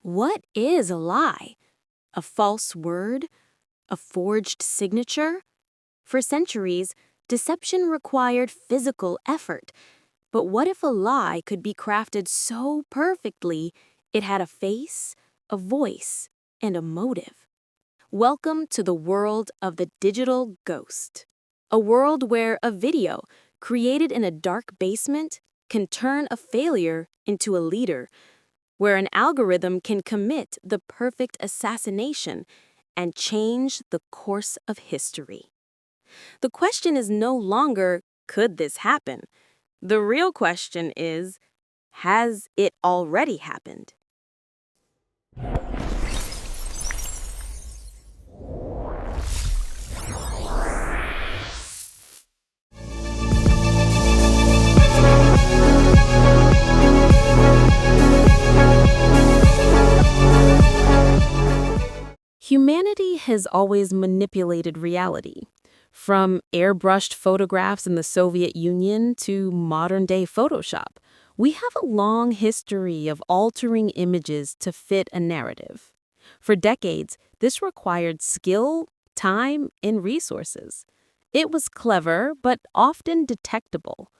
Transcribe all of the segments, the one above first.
What is a lie? A false word? A forged signature? For centuries, deception required physical effort. But what if a lie could be crafted so perfectly it had a face, a voice, and a motive? Welcome to the world of the digital ghost. A world where a video created in a dark basement can turn a failure into a leader, where an algorithm can commit the perfect assassination and change the course of history. The question is no longer, could this happen? The real question is, has it already happened? Humanity has always manipulated reality. From airbrushed photographs in the Soviet Union to modern-day Photoshop, we have a long history of altering images to fit a narrative. For decades, this required skill, time, and resources. It was clever, but often detectable.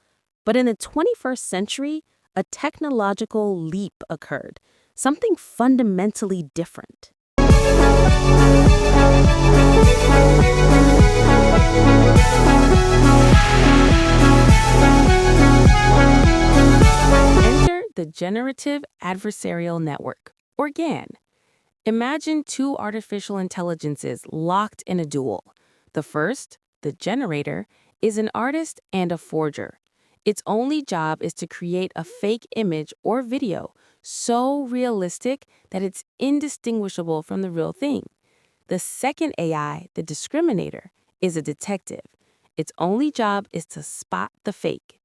But in the 21st century, a technological leap occurred, something fundamentally different. Enter the Generative Adversarial Network, or GAN. Imagine two artificial intelligences locked in a duel. The first, the generator, is an artist and a forger. Its only job is to create a fake image or video so realistic that it's indistinguishable from the real thing. The second AI, the Discriminator, is a detective. Its only job is to spot the fake.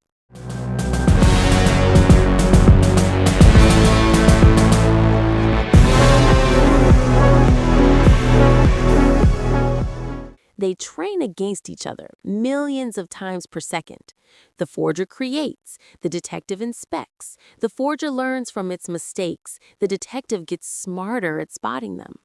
They train against each other millions of times per second. The forger creates, the detective inspects. The forger learns from its mistakes. The detective gets smarter at spotting them.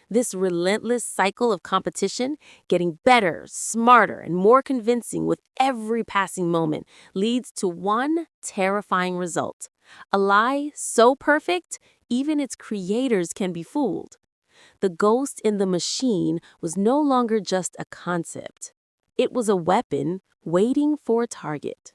This relentless cycle of competition, getting better, smarter, and more convincing with every passing moment, leads to one terrifying result. A lie so perfect, even its creators can be fooled. The ghost in the machine was no longer just a concept. It was a weapon waiting for a target.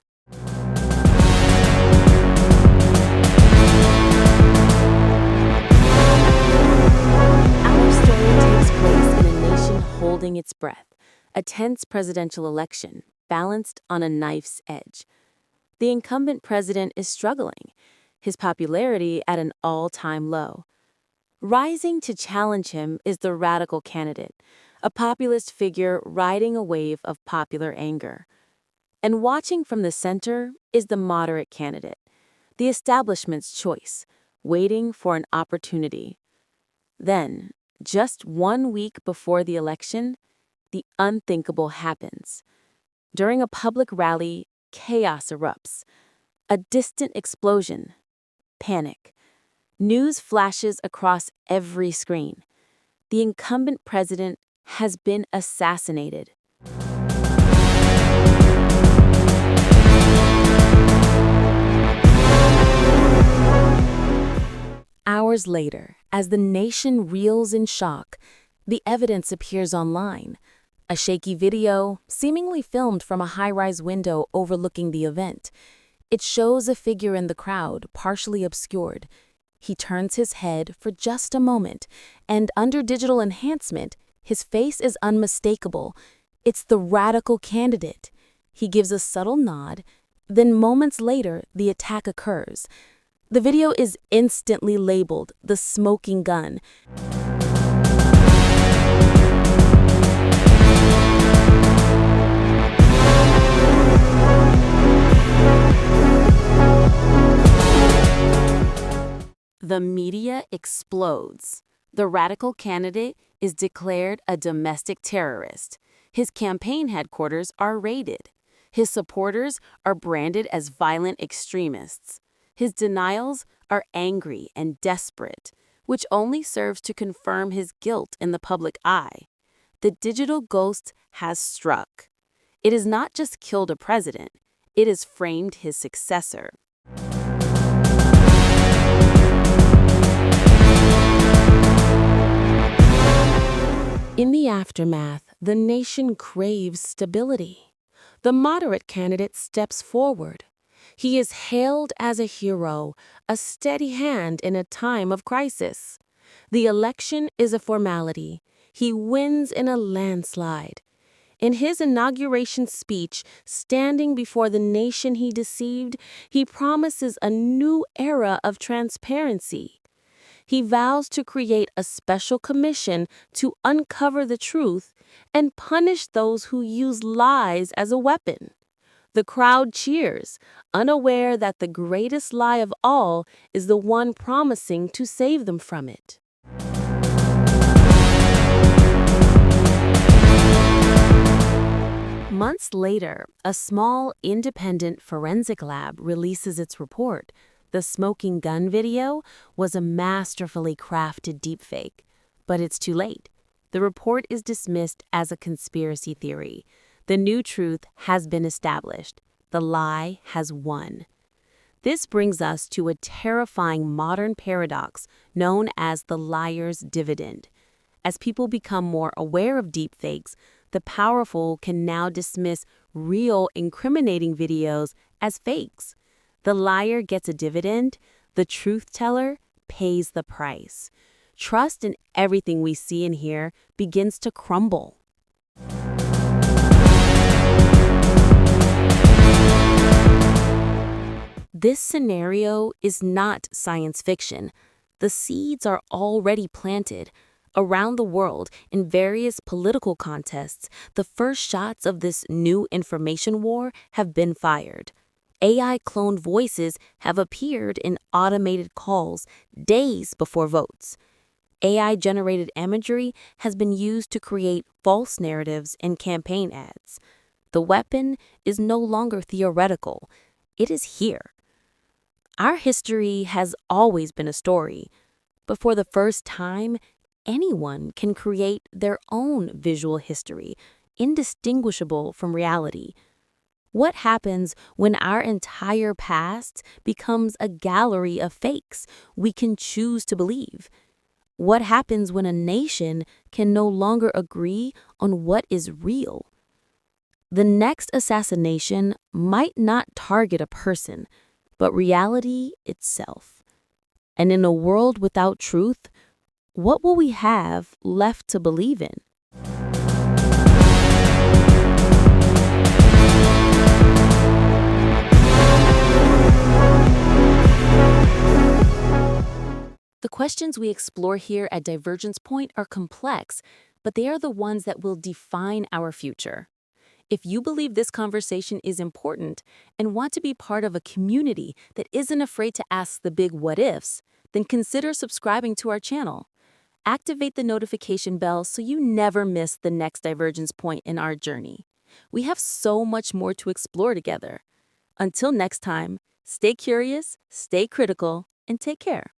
Our story takes place in a nation holding its breath, a tense presidential election balanced on a knife's edge. The incumbent president is struggling, his popularity at an all-time low. Rising to challenge him is the radical candidate, a populist figure riding a wave of popular anger. And watching from the center is the moderate candidate, the establishment's choice, waiting for an opportunity. Then, just 1 week before the election, the unthinkable happens. During a public rally, chaos erupts. A distant explosion. Panic. News flashes across every screen. The incumbent president has been assassinated. Hours later, as the nation reels in shock, the evidence appears online. A shaky video, seemingly filmed from a high-rise window overlooking the event. It shows a figure in the crowd, partially obscured. He turns his head for just a moment, and under digital enhancement, his face is unmistakable. It's the radical candidate. He gives a subtle nod, then moments later, the attack occurs. The video is instantly labeled the smoking gun. The media explodes. The radical candidate is declared a domestic terrorist. His campaign headquarters are raided. His supporters are branded as violent extremists. His denials are angry and desperate. which only serves to confirm his guilt in the public eye. The digital ghost has struck. It has not just killed a president, it has framed his successor. In the aftermath, the nation craves stability. The moderate candidate steps forward. He is hailed as a hero, a steady hand in a time of crisis. The election is a formality. He wins in a landslide. In his inauguration speech, standing before the nation he deceived, he promises a new era of transparency. He vows to create a special commission to uncover the truth and punish those who use lies as a weapon. The crowd cheers, unaware that the greatest lie of all is the one promising to save them from it. Months later, a small, independent forensic lab releases its report. The smoking gun video was a masterfully crafted deepfake, but it's too late. The report is dismissed as a conspiracy theory. The new truth has been established. The lie has won. This brings us to a terrifying modern paradox known as the liar's dividend. As people become more aware of deepfakes, the powerful can now dismiss real incriminating videos as fakes. The liar gets a dividend, the truth teller pays the price. Trust in everything we see and hear begins to crumble. This scenario is not science fiction. The seeds are already planted. Around the world, in various political contests, the first shots of this new information war have been fired. AI-cloned voices have appeared in automated calls days before votes. AI-generated imagery has been used to create false narratives in campaign ads. The weapon is no longer theoretical. It is here. Our history has always been a story, but for the first time, anyone can create their own visual history, indistinguishable from reality. What happens when our entire past becomes a gallery of fakes we can choose to believe? What happens when a nation can no longer agree on what is real? The next assassination might not target a person, but reality itself. And in a world without truth, what will we have left to believe in? The questions we explore here at Divergence Point are complex, but they are the ones that will define our future. If you believe this conversation is important and want to be part of a community that isn't afraid to ask the big what ifs, then consider subscribing to our channel. Activate the notification bell so you never miss the next divergence point in our journey. We have so much more to explore together. Until next time, stay curious, stay critical, and take care.